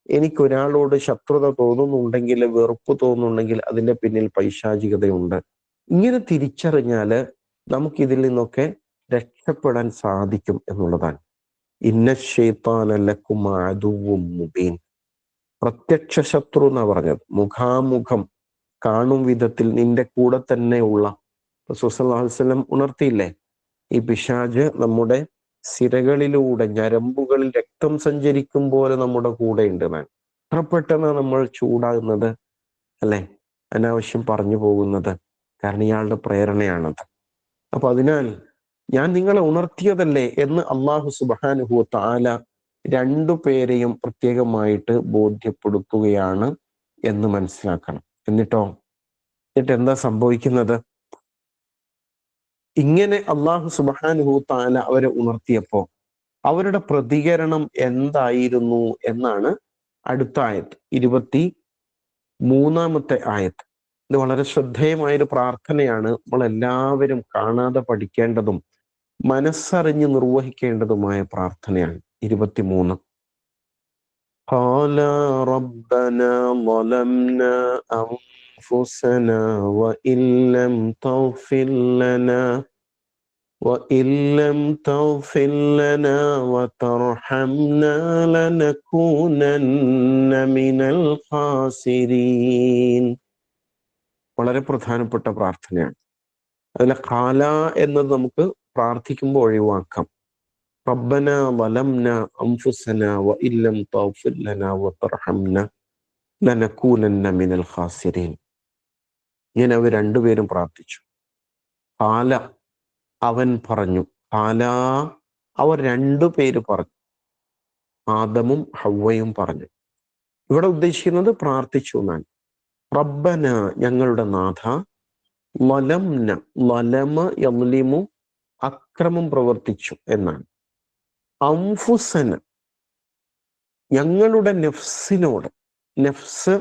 എനിക്കൊരാളോട് ശത്രുത തോന്നുന്നുണ്ടെങ്കിൽ, വെറുപ്പ് തോന്നുന്നുണ്ടെങ്കിൽ അതിന്റെ പിന്നിൽ പൈശാചികതയുണ്ട്. ഇങ്ങനെ തിരിച്ചറിഞ്ഞാല് നമുക്കിതിൽ നിന്നൊക്കെ രക്ഷപ്പെടാൻ സാധിക്കും എന്നുള്ളതാണ്. ഇന്ന ശൈത്താന ലക്കും അദുവ്വും മുബീൻ. പ്രത്യക്ഷ ശത്രു എന്നാ പറഞ്ഞത്. മുഖാമുഖം കാണും വിധത്തിൽ നിന്റെ കൂടെ തന്നെ ഉള്ള റസൂൽ സല്ലല്ലാഹു അലൈഹി വസല്ലം ഉണർത്തിയില്ലേ, ഈ പിശാച് നമ്മുടെ സിരകളിലൂടെ ഞരമ്പുകളിൽ രക്തം സഞ്ചരിക്കും പോലെ നമ്മുടെ കൂടെ ഉണ്ട് എന്നാണ്. അത്ര പെട്ടെന്ന് നമ്മൾ ചൂടാകുന്നത് അല്ലെ, അനാവശ്യം പറഞ്ഞു പോകുന്നത്, കാരണം ഇയാളുടെ പ്രേരണയാണത്. അപ്പൊ അതിനാൽ ഞാൻ നിങ്ങളെ ഉണർത്തിയതല്ലേ എന്ന് അള്ളാഹു സുബ്ഹാനഹു വ തആല രണ്ടുപേരെയും പ്രത്യേകമായിട്ട് ബോധ്യപ്പെടുത്തുകയാണ് എന്ന് മനസ്സിലാക്കണം. എന്നിട്ട് എന്താ സംഭവിക്കുന്നത്? ഇങ്ങനെ അള്ളാഹു സുബ്ഹാനഹു വ തആല അവരെ ഉണർത്തിയപ്പോ അവരുടെ പ്രതികരണം എന്തായിരുന്നു എന്നാണ് അടുത്ത ആയത്ത്, 23-ാമത്തെ ആയത്ത്. ഇത് വളരെ ശ്രദ്ധേയമായൊരു പ്രാർത്ഥനയാണ്. നമ്മൾ എല്ലാവരും കാണാതെ പഠിക്കേണ്ടതും മനസ്സറിഞ്ഞ് നിർവഹിക്കേണ്ടതുമായ പ്രാർത്ഥനയാണ്. 23. ഖാല റബ്ബനാ ളലംനാ അൻഫുസനാ വഇല്ലം തഗ്ഫിർ ലനാ وإن لم تغفر لنا وترحمنا لنكونن من الخاسرين. വളരെ പ്രധാനപ്പെട്ട പ്രാർത്ഥനയാണ്. അതിലെ ഖാല എന്നത് നമുക്ക് പ്രാർത്ഥിക്കുമ്പോൾ ഒഴിവാക്കാം. റബ്ബന വലംന അൻഫുസന വഇൻ ലം തഗ്ഫിർ ലനാ വതർഹംന ലനകൂനന്ന മിനൽ ഖാസിരീൻ. ഇങ്ങനെ അവർ രണ്ടുപേരും പ്രാർത്ഥിച്ചു. ഖാല അവൻ പറഞ്ഞു, ഖാല അവർ രണ്ടുപേര് പറഞ്ഞു, ആദമും ഹവ്വയും പറഞ്ഞു. ഇവിടെ ഉദ്ദേശിക്കുന്നത് പ്രാർത്ഥിച്ചു എന്നാണ്. റബ്ബന ഞങ്ങളുടെ നാഥ, ലലംന ലലമ യളിമു അക്രമം പ്രവർത്തിച്ചു എന്നാണ്. അൻഫുസന ഞങ്ങളുടെ നഫ്സിനോട്, നഫ്സ്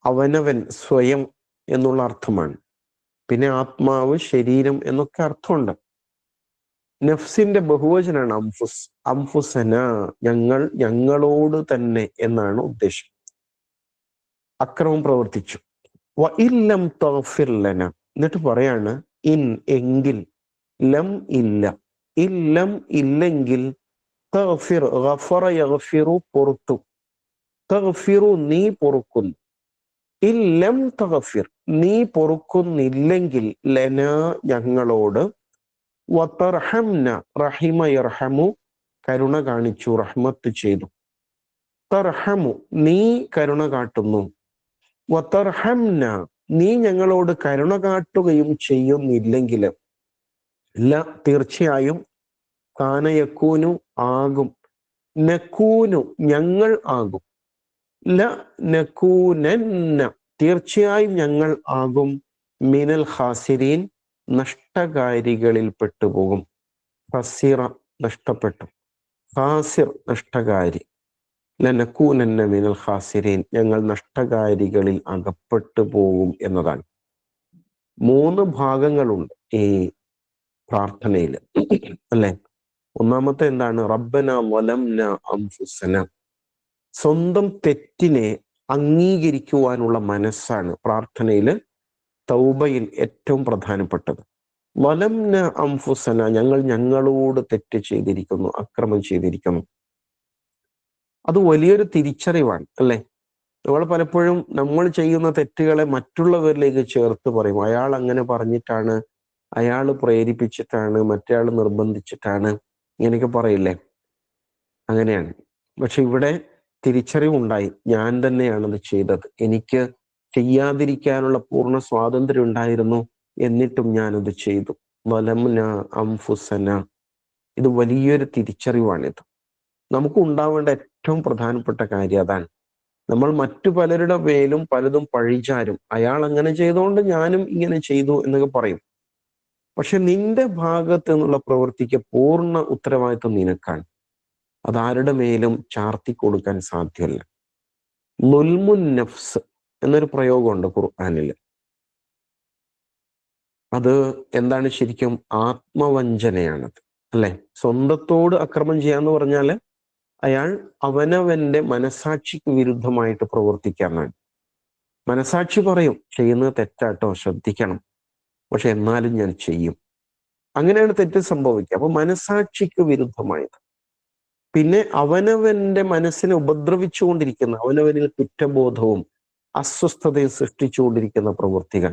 അവനവൻ സ്വയം എന്നുള്ള അർത്ഥമാണ്. പിന്നെ ആത്മാവ്, ശരീരം എന്നൊക്കെ അർത്ഥമുണ്ട്. നഫ്സിന്റെ ബഹുവചനാണ് അംഫുസ്. അംഫുസന ഞങ്ങളോട് തന്നെ എന്നാണ് ഉദ്ദേശം. അക്രമം പ്രവർത്തിച്ചു. വഇൻ ലം തഗ്ഫിർ ലന, എന്നിട്ട് പറയാണ് ഇൻ എങ്കിൽ, ലം ഇല്ല, ഇല്ലം ഇല്ലെങ്കിൽ, തഗ്ഫിർ ഗഫറ യഗ്ഫിറു പൊറുത്തു, തഗ്ഫിറു നീ പൊറുക്കുന്നു, ഇല്ലം തഗ്ഫിർ നീ പൊറുക്കുന്നില്ലെങ്കിൽ, ലന ഞങ്ങളോട്, വതർഹംന റഹിമ യർഹമു കരുണ കാണിച്ചു, റഹ്മത്ത് ചെയ്തു, തർഹമു നീ കരുണ കാട്ടുന്നു, വതർഹംന നീ ഞങ്ങളോട് കരുണ കാട്ടുകയും ചെയ്യുന്നില്ലെങ്കിൽ, ല തീർച്ചയായും, കാന യകൂനു ആകും, നകൂനു ഞങ്ങൾ ആകും, ല നകൂനന്ന തീർച്ചയായും ഞങ്ങൾ ആകും, മിനൽ ഖാസിരീൻ നഷ്ടകാരികളിൽ പെട്ടുപോകും. ഖസിറ നഷ്ടപ്പെട്ടു, ഖാസിർ നഷ്ടകാരി, ലനകൂനന്ന മിനൽ ഖാസിരീൻ ഞങ്ങൾ നഷ്ടകാരികളിൽ അകപ്പെട്ടു പോകും എന്നതാണ്. 3 ഭാഗങ്ങളുണ്ട് ഈ പ്രാർത്ഥനയിൽ അല്ലെ. ഒന്നാമത്തെ എന്താണ്? റബ്ബന വലംന അൻഫുസന, സ്വന്തം തെറ്റിനെ അംഗീകരിക്കുവാനുള്ള മനസ്സാണ് പ്രാർത്ഥനയിൽ, തൗബയിൽ ഏറ്റവും പ്രധാനപ്പെട്ടത്. വലംന അൻഫുസന ഞങ്ങളോട് തെറ്റ് ചെയ്തിരിക്കുന്നു, അക്രമം ചെയ്തിരിക്കുന്നു. അത് വലിയൊരു തിരിച്ചറിവാണ് അല്ലെ. നമ്മൾ പലപ്പോഴും നമ്മൾ ചെയ്യുന്ന തെറ്റുകളെ മറ്റുള്ളവരിലേക്ക് ചേർത്ത് പറയും. അയാൾ അങ്ങനെ പറഞ്ഞിട്ടാണ്, അയാൾ പ്രേരിപ്പിച്ചിട്ടാണ്, മറ്റേയാൾ നിർബന്ധിച്ചിട്ടാണ്, ഇങ്ങനെയൊക്കെ പറയില്ലേ. അങ്ങനെയാണ്. പക്ഷെ ഇവിടെ തിരിച്ചറിവുണ്ടായി, ഞാൻ തന്നെയാണത് ചെയ്തത്, എനിക്ക് ചെയ്യാതിരിക്കാനുള്ള പൂർണ്ണ സ്വാതന്ത്ര്യം ഉണ്ടായിരുന്നു, എന്നിട്ടും ഞാനത് ചെയ്തു. വലംന അൻഫുസന, ഇത് വലിയൊരു തിരിച്ചറിവാണിത്. നമുക്ക് ഉണ്ടാവേണ്ട ഏറ്റവും പ്രധാനപ്പെട്ട കാര്യം അതാണ്. നമ്മൾ മറ്റു പലരുടെ മേലും പലതും പഴിചാരും. അയാൾ അങ്ങനെ ചെയ്തുകൊണ്ട് ഞാനും ഇങ്ങനെ ചെയ്തു എന്നൊക്കെ പറയും. പക്ഷെ നിന്റെ ഭാഗത്ത് നിന്നുള്ള പ്രവൃത്തിക്ക് പൂർണ്ണ ഉത്തരവാദിത്വം നിനക്കാണ്. അതാരുടെ മേലും ചാർത്തി കൊടുക്കാൻ സാധ്യമല്ല. ളുൽമുൻ നഫ്സ്, എന്നൊരു പ്രയോഗമുണ്ട് ഖുർആനിൽ. അത് എന്താണ് ശരിക്കും? ആത്മവഞ്ചനയാണത്, അല്ലെ? സ്വന്തത്തോട് അക്രമം ചെയ്യാന്ന് പറഞ്ഞാൽ അയാൾ അവനവന്റെ മനസാക്ഷിക്ക് വിരുദ്ധമായിട്ട് പ്രവർത്തിക്കാന്നാണ്. മനസാക്ഷി പറയും ചെയ്യുന്നത് തെറ്റാട്ടോ, ശ്രദ്ധിക്കണം, പക്ഷെ എന്നാലും ഞാൻ ചെയ്യും. അങ്ങനെയാണ് തെറ്റ് സംഭവിക്കുക. അപ്പൊ മനസാക്ഷിക്ക് വിരുദ്ധമായത്. പിന്നെ അവനവന്റെ മനസ്സിനെ ഉപദ്രവിച്ചുകൊണ്ടിരിക്കുന്ന, അവനവനിൽ കുറ്റബോധവും അസ്വസ്ഥതയും സൃഷ്ടിച്ചുകൊണ്ടിരിക്കുന്ന പ്രവൃത്തികൾ,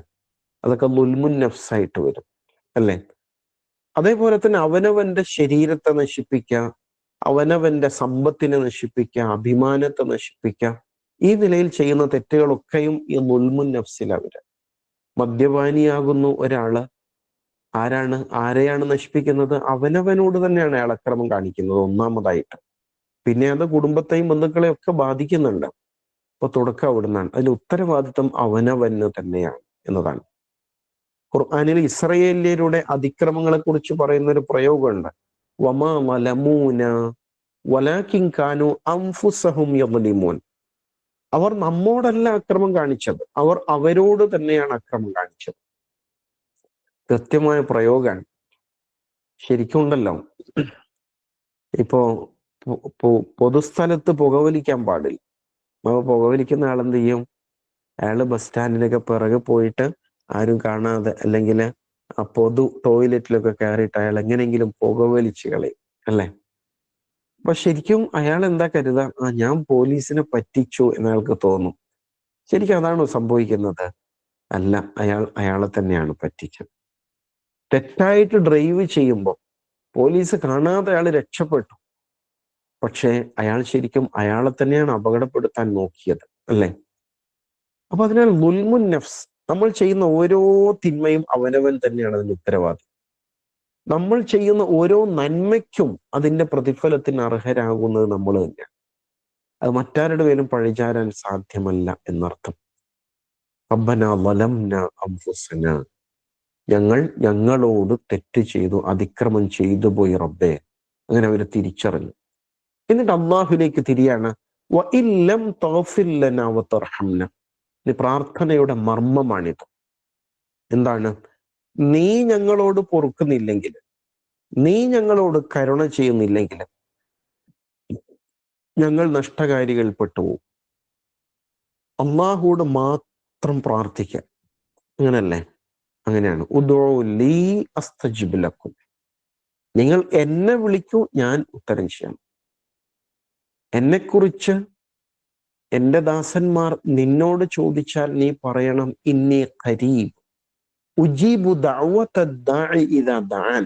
അതൊക്കെ ളുൽമുൻ നഫ്സായിട്ട് വരും, അല്ലെ? അതേപോലെ തന്നെ അവനവന്റെ ശരീരത്തെ നശിപ്പിക്കുക, അവനവന്റെ സമ്പത്തിനെ നശിപ്പിക്കുക, അഭിമാനത്തെ നശിപ്പിക്കുക, ഈ നിലയിൽ ചെയ്യുന്ന തെറ്റുകളൊക്കെയും ഈ ളുൽമുൻ നഫ്സിലവര്. മദ്യപാനിയാകുന്നു ഒരാള്, ആരെയാണ് നശിപ്പിക്കുന്നത്? അവനവനോട് തന്നെയാണ് അയാൾ അക്രമം കാണിക്കുന്നത് ഒന്നാമതായിട്ട്. പിന്നെ അത് കുടുംബത്തെയും ബന്ധുക്കളെയും ഒക്കെ ബാധിക്കുന്നുണ്ട്. അപ്പൊ തുടക്കം അവിടുന്നാണ്. അതിന് ഉത്തരവാദിത്വം അവനവന് തന്നെയാണ് എന്നതാണ്. ഖുർആനിൽ ഇസ്രായേല്യരുടെ അതിക്രമങ്ങളെ കുറിച്ച് പറയുന്ന ഒരു പ്രയോഗമുണ്ട്. വമാ വലമൂന വലാകിൻ കാനൂ അൻഫുസഹും യദ്ലിമൂൻ. അവർ നമ്മോടല്ല അക്രമം കാണിച്ചത്, അവർ അവരോട് തന്നെയാണ് അക്രമം കാണിച്ചത്. കൃത്യമായ പ്രയോഗമാണ്. ശരിക്കും ഉണ്ടല്ലോ, ഇപ്പോ പൊതുസ്ഥലത്ത് പുകവലിക്കാൻ പാടില്ല. അപ്പൊ പുകവലിക്കുന്ന ആളെന്ത് ചെയ്യും? അയാള് ബസ് സ്റ്റാൻഡിലൊക്കെ പിറകെ പോയിട്ട് ആരും കാണാതെ, അല്ലെങ്കിൽ ആ പൊതു ടോയ്ലറ്റിലൊക്കെ കയറിയിട്ട് അയാൾ എങ്ങനെയെങ്കിലും പുകവലിച്ച് കളയും, അല്ലെ? അപ്പൊ ശരിക്കും അയാൾ എന്താ കരുതാ? ഞാൻ പോലീസിനെ പറ്റിച്ചു എന്നയാൾക്ക് തോന്നും. ശരിക്കും അതാണോ സംഭവിക്കുന്നത്? അല്ല, അയാളെ തന്നെയാണ് പറ്റിച്ചത്. തെറ്റായിട്ട് ഡ്രൈവ് ചെയ്യുമ്പോൾ പോലീസ് കാണാതെ അയാൾ രക്ഷപ്പെട്ടു, പക്ഷേ അയാൾ ശരിക്കും അയാളെ തന്നെയാണ് അപകടപ്പെടുത്താൻ നോക്കിയത്, അല്ലെ? അപ്പൊ അതിനാൽ ളുൽമുൻ നഫ്സ്, നമ്മൾ ചെയ്യുന്ന ഓരോ തിന്മയും അവനവൻ തന്നെയാണ് അതിന് ഉത്തരവാദി. നമ്മൾ ചെയ്യുന്ന ഓരോ നന്മയ്ക്കും അതിന്റെ പ്രതിഫലത്തിന് അർഹരാകുന്നത് നമ്മൾ തന്നെയാണ്. അത് മറ്റാരുടെ പേരും പഴിചാരാൻ സാധ്യമല്ല എന്നർത്ഥം. റബ്ബനാ ളലംനാ അൻഫുസനാ, ഞങ്ങളോട് തെറ്റ് ചെയ്തു, അതിക്രമം ചെയ്തു പോയി റബ്ബേ. അങ്ങനെ അവര് തിരിച്ചറിഞ്ഞു. എന്നിട്ട് അള്ളാഹുലേക്ക് തിരിയാണ്. വഇല്ലം തഗ്ഫിർ ലനാ വതർഹംനാ. പ്രാർത്ഥനയുടെ മർമ്മമാണിത്. എന്താണ്? നീ ഞങ്ങളോട് പൊറുക്കുന്നില്ലെങ്കിൽ, നീ ഞങ്ങളോട് കരുണ ചെയ്യുന്നില്ലെങ്കിൽ ഞങ്ങൾ നഷ്ടകാരികൾ പെട്ടുപോകും. അള്ളാഹുവോട് മാത്രം പ്രാർത്ഥിക്കുക, അങ്ങനല്ലേ? അങ്ങനെയാണ്. ഉദൂ ലീ അസ്തജിബ് ലക്കും. നിങ്ങൾ എന്നെ വിളിക്കൂ, ഞാൻ ഉത്തരം ചെയ്യാം. എന്നെക്കുറിച്ച് എന്റെ ദാസന്മാർ നിന്നോട് ചോദിച്ചാൽ നീ പറയണം, ഇന്നി ഖരീബ് ഉജീബു ദഅവത ദാഇ ഇദാ ദഅൻ.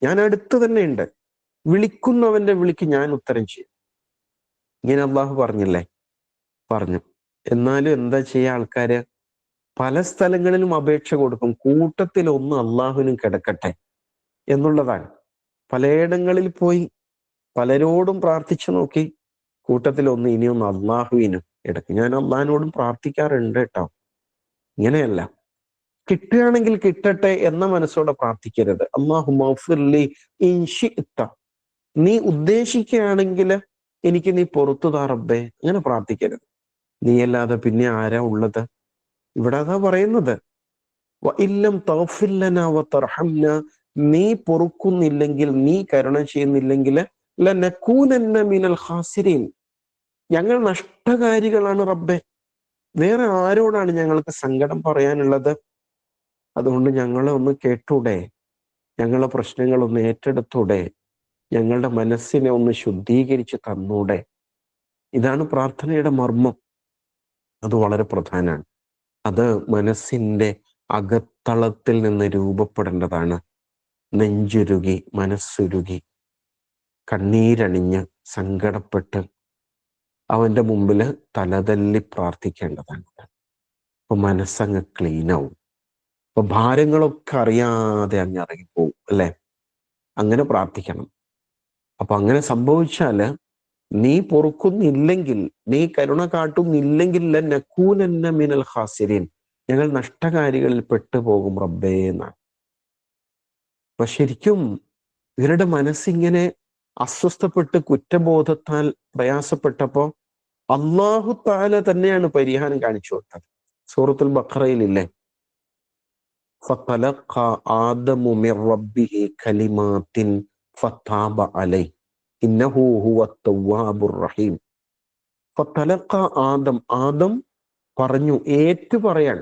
ഞാൻ അടുത്ത് തന്നെ ഉണ്ട്, വിളിക്കുന്നവന്റെ വിളിക്ക് ഞാൻ ഉത്തരം ചെയ്യും. ഇങ്ങനെ അള്ളാഹു പറഞ്ഞില്ലേ? പറഞ്ഞു. എന്നാലും എന്താ ചെയ്യാ ആൾക്കാര്? പല സ്ഥലങ്ങളിലും അപേക്ഷ കൊടുക്കും, കൂട്ടത്തിൽ ഒന്ന് അള്ളാഹുവിനും കിടക്കട്ടെ എന്നുള്ളതാണ്. പലയിടങ്ങളിൽ പോയി പലരോടും പ്രാർത്ഥിച്ചു നോക്കി, കൂട്ടത്തിൽ ഒന്ന് ഇനിയൊന്ന് അള്ളാഹുവിനും എടുക്കും. ഞാൻ അള്ളാഹിനോടും പ്രാർത്ഥിക്കാറുണ്ട് കേട്ടോ. ഇങ്ങനെയല്ല, കിട്ടുകയാണെങ്കിൽ കിട്ടട്ടെ എന്ന മനസ്സോടെ പ്രാർത്ഥിക്കരുത്. അല്ലാഹുമ്മ ഗ്ഫിർലി ഇൻ ശിഅ്ത, നീ ഉദ്ദേശിക്കുകയാണെങ്കിൽ എനിക്ക് നീ പുറത്തു താ റബ്ബേ, അങ്ങനെ പ്രാർത്ഥിക്കരുത്. നീയല്ലാതെ പിന്നെ ആരാ ഉള്ളത്? ഇവിടെ അതാ പറയുന്നത്. വഇല്ലം തഗ്ഫിർ ലനാ വതർഹംനാ, നീ പൊറുക്കുന്നില്ലെങ്കിൽ, നീ കരുണ ചെയ്യുന്നില്ലെങ്കിൽ, ലനകൂനന്ന മിനൽ ഖാസിരീൻ, ഞങ്ങൾ നഷ്ടകാരികളാണ് റബ്ബേ. വേറെ ആരോടാണ് ഞങ്ങൾക്ക് സങ്കടം പറയാനുള്ളത്? അതുകൊണ്ട് ഞങ്ങളെ ഒന്ന് കേട്ടൂടെ? ഞങ്ങളുടെ പ്രശ്നങ്ങളൊന്ന് ഏറ്റെടുത്തൂടെ? ഞങ്ങളുടെ മനസ്സിനെ ഒന്ന് ശുദ്ധീകരിച്ച് തന്നൂടെ? ഇതാണ് പ്രാർത്ഥനയുടെ മർമ്മം. അത് വളരെ പ്രധാനമാണ്. അത് മനസ്സിന്റെ അകത്തളത്തിൽ നിന്ന് രൂപപ്പെടേണ്ടതാണ്. നെഞ്ചുരുകി, മനസ്സുരുകി, കണ്ണീരണിഞ്ഞ്, സങ്കടപ്പെട്ട് അവന്റെ മുമ്പിൽ തലതല്ലി പ്രാർത്ഥിക്കേണ്ടതാണ്. അപ്പൊ മനസ്സങ്ങ് ക്ലീനാവും. അപ്പൊ ഭാരങ്ങളൊക്കെ അറിയാതെ അങ്ങ് ഇറങ്ങിപ്പോവും, അല്ലെ? അങ്ങനെ പ്രാർത്ഥിക്കണം. അപ്പൊ അങ്ങനെ സംഭവിച്ചാല്, നീ പൊറുക്കുന്നില്ലെങ്കിൽ, നീ കരുണ കാട്ടുന്നില്ലെങ്കിൽ, ലനകൂനന്ന മിനൽ ഖാസിരീൻ, ഞങ്ങൾ നഷ്ടകാരികളിൽ പെട്ടുപോകും റബ്ബേ എന്നാണ്. അപ്പൊ ശരിക്കും ഇവരുടെ മനസ്സിങ്ങനെ അസ്വസ്ഥപ്പെട്ട് കുറ്റബോധത്താൽ പ്രയാസപ്പെട്ടപ്പോ അള്ളാഹു തആല തന്നെയാണ് പരിഹാരം കാണിച്ചു കൊടുത്തത്. സൂറത്തുൽ ബഖറയിലില്ലേ, ഫതലഖ ആദമു മിർ റബ്ബിഹി കലിമാത്തിൻ ഫതാബ അലൈഹി ഇന്നഹു ഹുവത് തവ്വാബുർ റഹീം. ഫതലഖ ആദം, ആദം പറഞ്ഞു, ഏറ്റു പറയാൻ,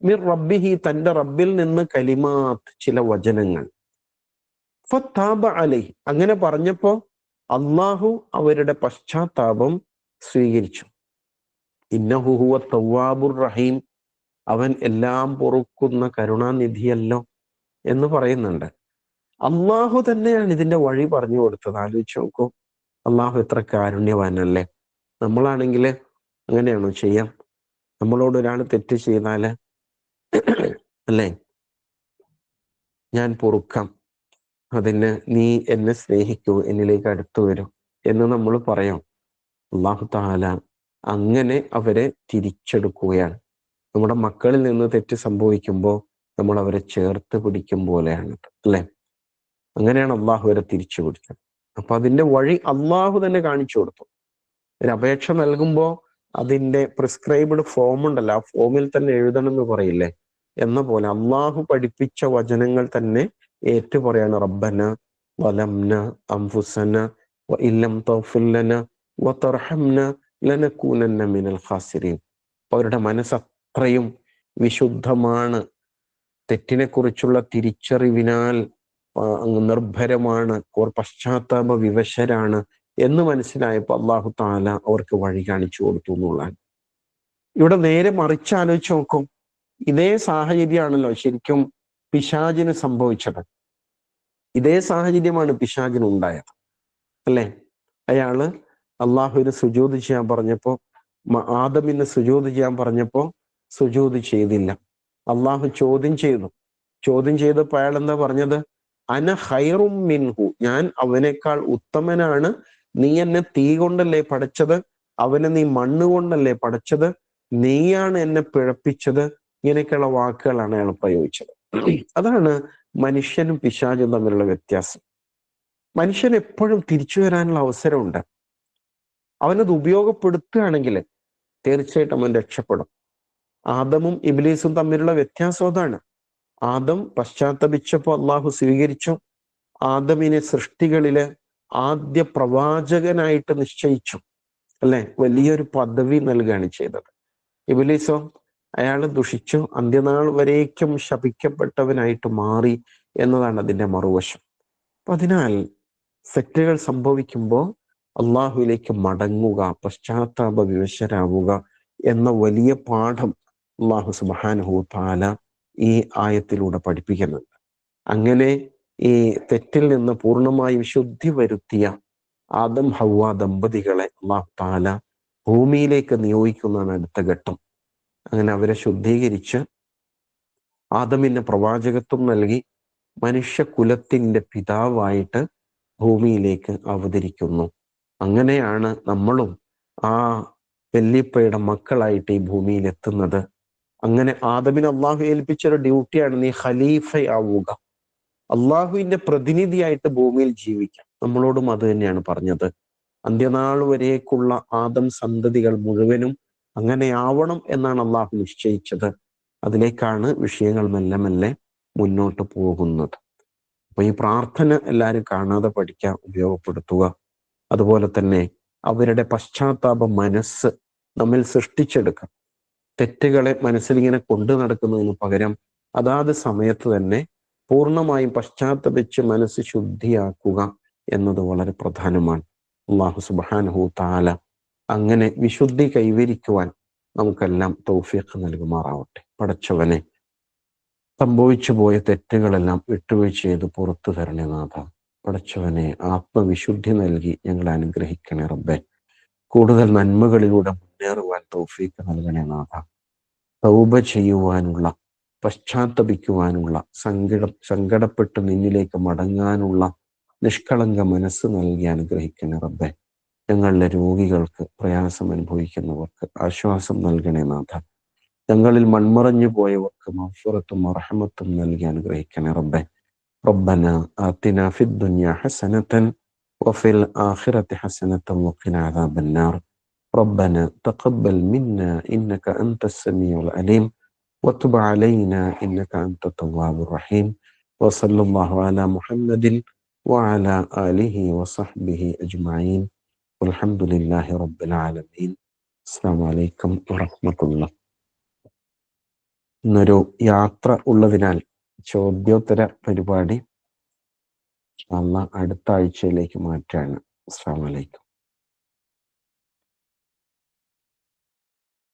മിർ റബ്ബിഹി, തന്റെ റബ്ബിൽ നിന്ന്, കലിമാത്ത്, ചില വചനങ്ങൾ, ഫതാബ അലൈഹി, അങ്ങനെ പറഞ്ഞപ്പോ അള്ളാഹു അവരുടെ പശ്ചാത്താപം സ്വീകരിച്ചു. ഇന്നഹു ഹുവത് തവ്വാബുർ റഹീം, അവൻ എല്ലാം പൊറുക്കുന്ന കരുണാനിധിയല്ലോ എന്ന് പറയുന്നുണ്ട്. അള്ളാഹു തന്നെയാണ് ഇതിന്റെ വഴി പറഞ്ഞു കൊടുത്തത്. ആലോചിച്ച് നോക്കൂ, അള്ളാഹു എത്ര കാരുണ്യവാനല്ലേ. നമ്മളാണെങ്കിൽ അങ്ങനെയാണോ ചെയ്യാം? നമ്മളോട് ഒരാൾ തെറ്റ് ചെയ്താല് അല്ലേ, ഞാൻ പൊറുക്കാം, അതിന് നീ എന്നെ സ്നേഹിക്കൂ, എന്നിലേക്ക് അടുത്തു വരും എന്ന് നമ്മൾ പറയാം. അള്ളാഹു തആല അങ്ങനെ അവരെ തിരിച്ചെടുക്കുകയാണ്. നമ്മുടെ മക്കളിൽ നിന്ന് തെറ്റ് സംഭവിക്കുമ്പോൾ നമ്മൾ അവരെ ചേർത്ത് പിടിക്കും പോലെയാണ്, അല്ലെ? അങ്ങനെയാണ് അള്ളാഹു അവരെ തിരിച്ചു പിടിച്ചത്. അപ്പൊ അതിന്റെ വഴി അള്ളാഹു തന്നെ കാണിച്ചു കൊടുത്തു. ഒരു അപേക്ഷ നൽകുമ്പോൾ അതിന്റെ പ്രിസ്ക്രൈബ്ഡ് ഫോം ഉണ്ടല്ലോ, ആ ഫോമിൽ തന്നെ എഴുതണം എന്ന് പറയില്ലേ, എന്ന പോലെ അള്ളാഹു പഠിപ്പിച്ച വചനങ്ങൾ തന്നെ ഏറ്റു പറയാണ്. റബ്ബന വലംന അൻഫുസന വഇല്ലം തഗ്ഫിർ ലന വതർഹംന ലനകൂനന്ന മിനൽ ഖാസിരീൻ. അവരുടെ മനസ്സ് അത്രയും വിശുദ്ധമാണ്, തെറ്റിനെ കുറിച്ചുള്ള തിരിച്ചറിവിനാൽ നിർഭരമാണ്, അവർ പശ്ചാത്താപ വിവശരാണ് എന്ന് മനസ്സിലായപ്പോൾ അള്ളാഹു തആല അവർക്ക് വഴി കാണിച്ചു കൊടുത്തു എന്നുള്ളതാണ്. ഇവിടെ നേരെ മറിച്ചാലോചിച്ച് നോക്കും, ഇതേ സാഹചര്യമാണല്ലോ ശരിക്കും പിശാചിന് സംഭവിച്ചത്. ഇതേ സാഹചര്യമാണ് പിശാചിന് ഉണ്ടായത്, അല്ലെ? അയാള് അള്ളാഹുവിന് സുജൂദ് ചെയ്യാൻ പറഞ്ഞപ്പോ, ആദമിന് സുജൂദ് ചെയ്യാൻ പറഞ്ഞപ്പോ സുജൂദ് ചെയ്തില്ല. അള്ളാഹു ചോദ്യം ചെയ്തു. ചോദ്യം ചെയ്തപ്പോ അയാൾ എന്താ പറഞ്ഞത്? അന ഖൈറും മിൻഹു, ഞാൻ അവനേക്കാൾ ഉത്തമനാണ്. നീ എന്നെ തീ കൊണ്ടല്ലേ പഠിച്ചത്, അവനെ നീ മണ്ണ് കൊണ്ടല്ലേ പഠിച്ചത്, നീയാണ് എന്നെ പിഴപ്പിച്ചത്. ഇങ്ങനെയൊക്കെയുള്ള വാക്കുകളാണ് അയാൾ പ്രയോഗിച്ചത്. അതാണ് മനുഷ്യനും പിശാചും തമ്മിലുള്ള വ്യത്യാസം. മനുഷ്യൻ എപ്പോഴും തിരിച്ചു വരാനുള്ള അവസരമുണ്ട്. അവനത് ഉപയോഗപ്പെടുത്തുകയാണെങ്കിൽ തീർച്ചയായിട്ടും അവൻ രക്ഷപ്പെടും. ആദമും ഇബ്ലീസും തമ്മിലുള്ള വ്യത്യാസം അതാണ്. ആദം പശ്ചാത്തപിച്ചപ്പോ അള്ളാഹു സ്വീകരിച്ചു. ആദമിനെ സൃഷ്ടികളില് ആദ്യ പ്രവാചകനായിട്ട് നിശ്ചയിച്ചു, അല്ലെ? വലിയൊരു പദവി നൽകുകയാണ് ചെയ്തത്. ഇബ്ലീസോ, അയാൾ ദുഷിച്ചു, അന്ത്യനാൾ വരേക്കും ശപിക്കപ്പെട്ടവനായിട്ട് മാറി എന്നതാണ് അതിന്റെ മറുവശം. അപ്പൊ അതിനാൽ തെറ്റുകൾ സംഭവിക്കുമ്പോൾ അള്ളാഹുവിലേക്ക് മടങ്ങുക, പശ്ചാത്താപ വിവശരാവുക എന്ന വലിയ പാഠം അള്ളാഹു സുബ്ഹാനഹു തആല ഈ ആയത്തിലൂടെ പഠിപ്പിക്കുന്നുണ്ട്. അങ്ങനെ ഈ തെറ്റിൽ നിന്ന് പൂർണ്ണമായി വിശുദ്ധി വരുത്തിയ ആദം ഹവ്വ ദമ്പതികളെ അള്ളാഹു തആല ഭൂമിയിലേക്ക് നിയോഗിക്കുന്നതാണ് അടുത്ത ഘട്ടം. അങ്ങനെ അവരെ ശുദ്ധീകരിച്ച് ആദമിന് പ്രവാചകത്വം നൽകി മനുഷ്യകുലത്തിന്റെ പിതാവായിട്ട് ഭൂമിയിലേക്ക് അവതരിക്കുന്നു. അങ്ങനെയാണ് നമ്മളും ആ വല്യപ്പയുടെ മക്കളായിട്ട് ഈ ഭൂമിയിൽ എത്തുന്നത്. അങ്ങനെ ആദമിന് അള്ളാഹു ഏൽപ്പിച്ചൊരു ഡ്യൂട്ടിയാണ്, നീ ഖലീഫയാവുക, അള്ളാഹുവിന്റെ പ്രതിനിധിയായിട്ട് ഭൂമിയിൽ ജീവിക്കാം. നമ്മളോടും അത് തന്നെയാണ് പറഞ്ഞത്. അന്ത്യനാൾ വരേക്കുള്ള ആദം സന്തതികൾ മുഴുവനും അങ്ങനെ ആവണം എന്നാണ് അള്ളാഹു നിശ്ചയിച്ചത്. അതിലേക്കാണ് വിഷയങ്ങൾ മെല്ലെ മെല്ലെ മുന്നോട്ട് പോകുന്നത്. അപ്പൊ ഈ പ്രാർത്ഥന എല്ലാവരും കാണാതെ പഠിക്കാൻ ഉപയോഗപ്പെടുത്തുക. അതുപോലെ തന്നെ അവരുടെ പശ്ചാത്താപ മനസ്സ് നമ്മിൽ സൃഷ്ടിച്ചെടുക്കുക. തെറ്റുകളെ മനസ്സിലിങ്ങനെ കൊണ്ടു നടക്കുന്നതിന് പകരം അതാത് സമയത്ത് തന്നെ പൂർണ്ണമായും പശ്ചാത്തപിച്ച് മനസ്സ് ശുദ്ധിയാക്കുക എന്നത് വളരെ പ്രധാനമാണ്. അല്ലാഹു സുബ്ഹാനഹു തആല അങ്ങനെ വിശുദ്ധി കൈവരിക്കുവാൻ നമുക്കെല്ലാം തൗഫീഖ് നൽകുമാറാവട്ടെ. പടച്ചവനെ, സംഭവിച്ചു പോയ തെറ്റുകളെല്ലാം വിട്ടുവീഴ്ച ചെയ്ത് പുറത്തു തരണേ നാഥ. പടച്ചവനെ, ആത്മവിശുദ്ധി നൽകി ഞങ്ങളെ അനുഗ്രഹിക്കണേ റബ്ബേ. കൂടുതൽ നന്മകളിലൂടെ മുന്നേറുവാൻ തൗഫീഖ് നൽകണേ നാഥ. തൗബ ചെയ്യുവാനുള്ള, പശ്ചാത്തപിക്കുവാനുള്ള, സങ്കടപ്പെട്ട് നിന്നിലേക്ക് മടങ്ങാനുള്ള നിഷ്കളങ്ക മനസ്സ് നൽകി അനുഗ്രഹിക്കണേ റബ്ബേ. ഞങ്ങളുടെ രോഗികൾക്ക്, പ്രയാസം അനുഭവിക്കുന്നവർക്ക് ആശ്വാസം നൽകണേ നാഥ. ഞങ്ങളിൽ മൺമറഞ്ഞു പോയവർക്ക് മഗ്ഫിറത്തും റഹ്മത്തും നൽകി അനുഗ്രഹിക്കണേ റബ്ബേ. റബ്ബന ആതിനാ ഫിദ്ദുനിയ ഹസനതൻ വഫിൽ ആഖിറതി ഹസനതൻ വഖിനാ അദാബന്നാർ. ربنا تقبل منا إنك أنت السميع العليم وتب علينا إنك أنت التواب الرحيم وصلى الله على محمد وعلى آله وصحبه أجمعين والحمد لله رب العالمين. السلام عليكم ورحمة الله. ഇന്നൊരു യാത്ര ഉള്ളതിനാൽ ചോദ്യോത്തര പരിപാടി അടുത്ത ആഴ്ചയിലേക്ക് മാറ്റാണ്. അസ്സലാമു അലൈക്കും.